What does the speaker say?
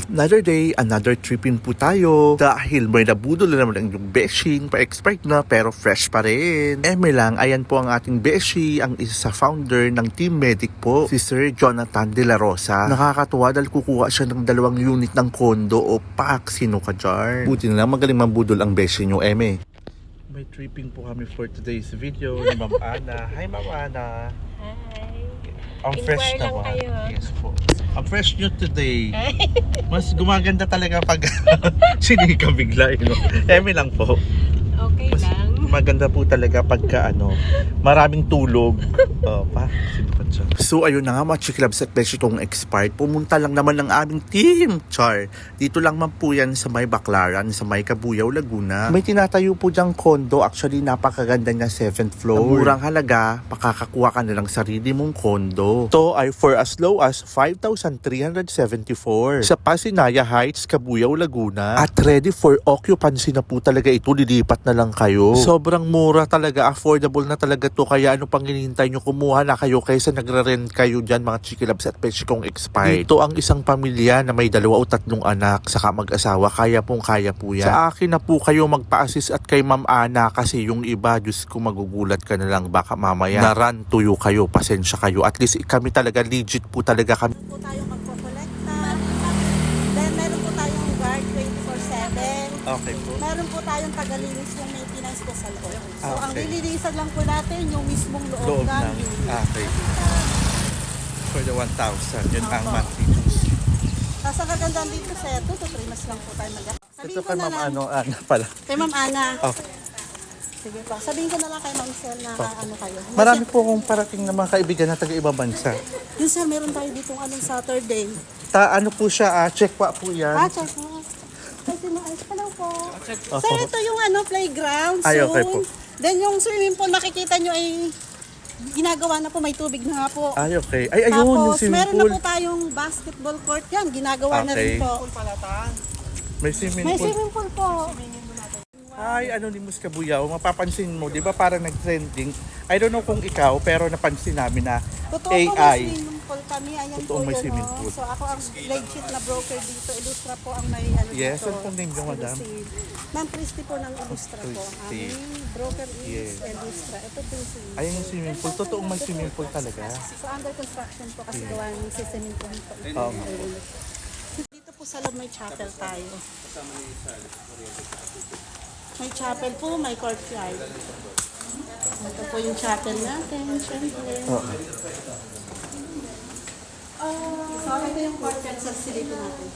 Another day, another tripping po tayo. Dahil may nabudol na naman ang yung beshing, pa-expired na pero fresh pa rin. Lang, ayan po ang ating beshi, ang isa sa founder ng Team Medic po, si Sir Jonathan De La Rosa. Nakakatuwa dahil kukuha siya ng 2 unit ng kondo o pack. Sino ka dyan? Buti na lang magaling mambudol ang beshi nyo, Eme. May tripping po kami for today's video ni Ma'am Ana. Hi, Ma'am Ana. Hi. Ang fresh Inquire lang naman. kayo. Yes po. Ang fresh nyo today. Mas gumaganda talaga pag sinika bigla. No? Eme lang po. Okay Mas lang. maganda po talaga pagka maraming tulog. So ayun na nga mga Chiklabs at Beshi kong expired. Pumunta lang naman ng aming team. Char. Dito lang man po yan sa may Baclaran, sa may Cabuyao, Laguna. May tinatayo po dyang kondo. Actually napakaganda niya, 7th floor. Ang murang halaga, makakakuha ka na lang sarili mong kondo. Ito ay for as low as 5,374 sa Pasinaya Heights, Cabuyao, Laguna. At ready for occupancy na po talaga ito. Lilipat na lang kayo. Sobrang mura talaga, affordable na talaga to. Kaya ano pang hinihintay nyo, kumuha na kayo kaysa nagre-rent kayo dyan mga Chikilabs at Beshi kong expired. Ito ang isang pamilya na may 2 o 3 anak saka mag-asawa. Kaya po yan. Sa akin na po kayo magpa-assist at kay Ma'am Ana kasi yung iba, Diyos ko, magugulat ka na lang baka mamaya na-run tuyo kayo, pasensya kayo. At least kami talaga, legit po talaga kami. Po tayong magpo-collecta. Then meron po tayong guard 24/7. Okay po. Meron po tayong tagalinis yung maintenance po sa loob. So ang Okay. lilinisan lang po natin yung mismong loob Loob ng ng unit. okay. For the 1,000, yun ang Opo. monthly dues. Tapos ang kagandaan dito sa 2 to 3 months lang po tayo Ito kay Ma'am Ana pala. Kay Ma'am Ana. Okay. Sige po. Sabihin ko na lang kay Ma'am Sel na ano kayo. Marami po akong parating na mga kaibigan na taga-ibang bansa. Yun sir, meron tayo dito anong Saturday. Ano po siya, check pa po yan. Check mo. Kasi maayos pa lang po. Opo. Sir, ito yung playground. Ay, okay po. Then yung swimming pool nakikita nyo ay ginagawa na po, may tubig na nga po. Ay, okay. Ay, ayun, yung Tapos swimming meron pool. na po tayong basketball court yan. Ginagawa na rin Okay. po. May swimming May pool. swimming pool po. Hi, Anonymous Cabuyao. Mapapansin mo, di ba parang nag-trending? I don't know kung ikaw, pero napansin namin na Totoo po may AI. swimming pool kami. Ayan Totoong po may yun. swimming pool. So ako ang legit na broker dito. Illustra po ang may Yes, dito. ano pong name niyo, madam? Ma'am Christy po ng Illustra po. Ang Christy. aming broker is Yes. Illustra. Ito po yung swimming Ayun yung swimming pool. Totoong may swimming pool talaga. So under construction po kasi gawa ng swimming pool po. Oo. Dito po sa loob may chapel tayo. May chapel po, may courtyard. Ito po yung chapel natin, syempre. So ito yung courtyard sa silipin natin.